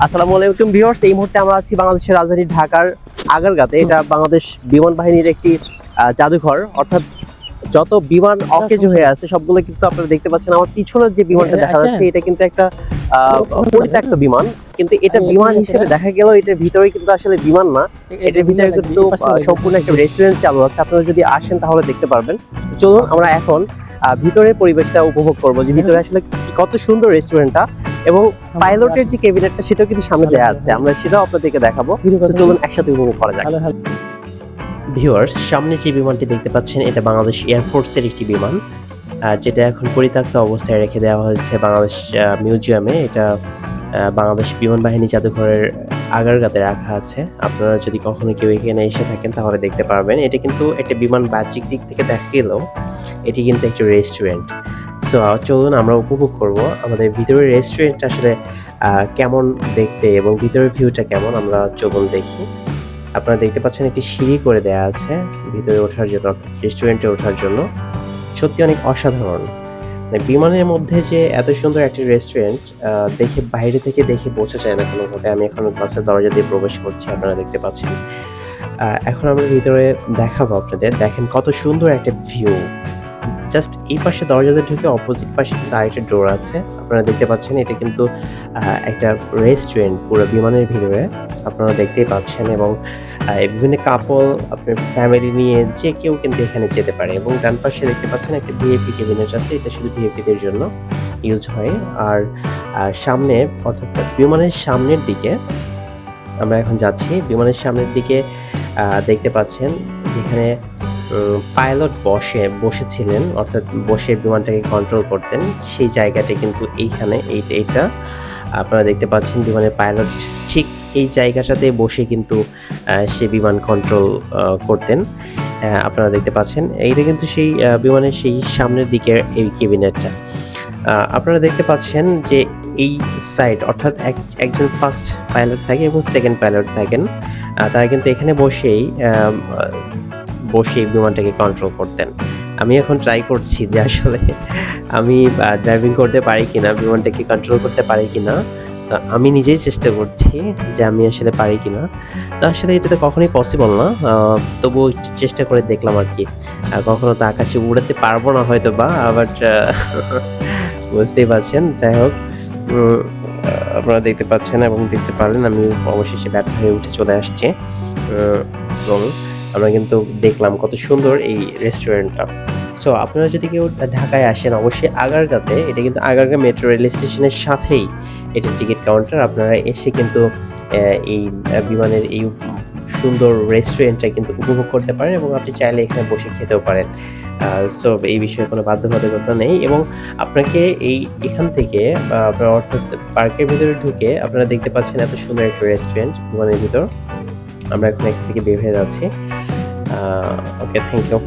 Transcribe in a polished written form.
আসসালামু আলাইকুম ভিউয়ার্স, এই মুহূর্তে আমরা আছি বাংলাদেশের রাজধানী ঢাকার আগারগাঁতে। এটা বাংলাদেশ বিমান বাহিনীর একটি জাদুঘর, অর্থাৎ যত বিমান অকেজো হয়ে আছে সবগুলো কিন্তু আপনারা দেখতে পাচ্ছেন। আমার পিছনের যে বিমানটা দেখা যাচ্ছে এটা কিন্তু একটা পরিত্যক্ত বিমান, কিন্তু এটা বিমান হিসেবে দেখা গেল এটার ভিতরে কিন্তু আসলে বিমান না, এটার ভিতরে কিন্তু সম্পূর্ণ একটা রেস্টুরেন্ট চালু আছে। আপনারা যদি আসেন তাহলে দেখতে পারবেন। চলুন আমরা এখন ভিতরের পরিবেশটা উপভোগ করবো, যে ভিতরে আসলে কত সুন্দর রেস্টুরেন্টটা, এবং পাইলটের যে ক্যাবিনেটটা সেটাও কিন্তু সামনে দেওয়া আছে, আমরা সেটাও আপনাদেরকে দেখাবো। চলুন একসাথে উপভোগ করা যাক। ভিউয়ার্স, সামনে যে বিমানটি দেখতে পাচ্ছেন এটা বাংলাদেশ এয়ারফোর্সের একটি বিমান, যেটা এখন পরিত্যক্ত অবস্থায় রেখে দেওয়া হয়েছে বাংলাদেশ মিউজিয়ামে। এটা বাংলাদেশ বিমান বাহিনী জাদুঘরের আগারগাঁতে রাখা আছে। আপনারা যদি কখনো কেউ এখানে এসে থাকেন তাহলে দেখতে পারবেন। এটা কিন্তু একটা বিমান বাহ্যিক দিক থেকে দেখা গেলেও এটি কিন্তু একটা রেস্টুরেন্ট। সো চলুন আমরা উপভোগ করব আমাদের ভিতরের রেস্টুরেন্টটা আসলে কেমন দেখতে এবং ভিতরের ভিউটা কেমন, আমরা চলুন দেখি। আপনারা দেখতে পাচ্ছেন একটি সিঁড়ি করে দেওয়া আছে ভিতরে ওঠার জন্য, অর্থাৎ রেস্টুরেন্টে ওঠার জন্য। সত্যি অনেক অসাধারণ। মানে বিমানের মধ্যে যে এত সুন্দর একটি রেস্টুরেন্ট দেখে বাইরে থেকে দেখে বোঝা যায় না কোনোভাবে। আমি এখন গ্লাসের দরজা দিয়ে প্রবেশ করছি, আপনারা দেখতে পাচ্ছেন। এখন আমরা ভিতরে দেখাবো আপনাদের। দেখেন কত সুন্দর একটা ভিউ। জাস্ট এই পাশে দরজাতে ঢুকে অপোজিট পাশে কিন্তু আরেকটা ডোর আছে, আপনারা দেখতে পাচ্ছেন। এটা কিন্তু একটা রেস্টুরেন্ট পুরো বিমানের ভিতরে, আপনারা দেখতেই পাচ্ছেন। এবং বিভিন্ন কাপল, আপনার ফ্যামিলি নিয়ে যে কেউ কিন্তু এখানে যেতে পারে। এবং ডান পাশে দেখতে পাচ্ছেন একটা ভিআইপি ক্যাবিনেট আছে, এটা শুধু ভিআইপিদের জন্য ইউজ হয়। আর সামনে, অর্থাৎ বিমানের সামনের দিকে আমরা এখন যাচ্ছি। বিমানের সামনের দিকে দেখতে পাচ্ছেন যেখানে পাইলট বসেছিলেন, অর্থাৎ বসে বিমানটাকে কন্ট্রোল করতেন, সেই জায়গাটা কিন্তু এইখানে। এইটা আপনারা দেখতে পাচ্ছেন। বিমানের পাইলট ঠিক এই জায়গাটাতে বসে কিন্তু সে বিমান কন্ট্রোল করতেন। আপনারা দেখতে পাচ্ছেন এইটা কিন্তু সেই বিমানের সেই সামনের দিকের এই ক্যাবিনেটটা। আপনারা দেখতে পাচ্ছেন যে এই সাইড, অর্থাৎ একজন ফার্স্ট পাইলট থাকে এবং সেকেন্ড পাইলট থাকেন। তারা কিন্তু এখানে বসে বিমানটাকে কন্ট্রোল করতেন। আমি এখন ট্রাই করছি যে আসলে আমি ড্রাইভিং করতে পারি কিনা, বিমানটাকে কন্ট্রোল করতে পারি কিনা। আমি নিজেই চেষ্টা করছি যে আমি আসলে পারি কিনা। তো আসলে এটা তো কখনোই পসিবল না, তবুও একটু চেষ্টা করে দেখলাম আর কি। কখনো তো আকাশে উড়াতে পারবো না হয়তো বা, আবার বুঝতেই পারছেন। যাই হোক, আপনারা দেখতে পাচ্ছেন এবং দেখতে পারলেন আমি অবশেষে ব্যর্থ হয়ে উঠে চলে আসছি। এবং আমরা কিন্তু দেখলাম কত সুন্দর এই রেস্টুরেন্টটা। সো আপনারা যদি কেউ ঢাকায় আসেন অবশ্যই আগারগাঁতে, এটা কিন্তু আগারগাঁ মেট্রো রেল স্টেশনের সাথেই এটা টিকিট কাউন্টার। আপনারা এসে কিন্তু এই বিমানের এই সুন্দর রেস্টুরেন্টটা কিন্তু উপভোগ করতে পারেন, এবং আপনি চাইলে এখানে বসে খেতেও পারেন। সো এই বিষয়ে কোনো বাধ্যবাধকতা নেই। এবং আপনাকে এখান থেকে আপনার, অর্থাৎ পার্কের ভিতরে ঢুকে আপনারা দেখতে পাচ্ছেন এত সুন্দর একটা রেস্টুরেন্ট বিমানের ভিতর। আমরা এখন এখান থেকে বের হয়ে যাচ্ছি। ওকে, থ্যাংক ইউ।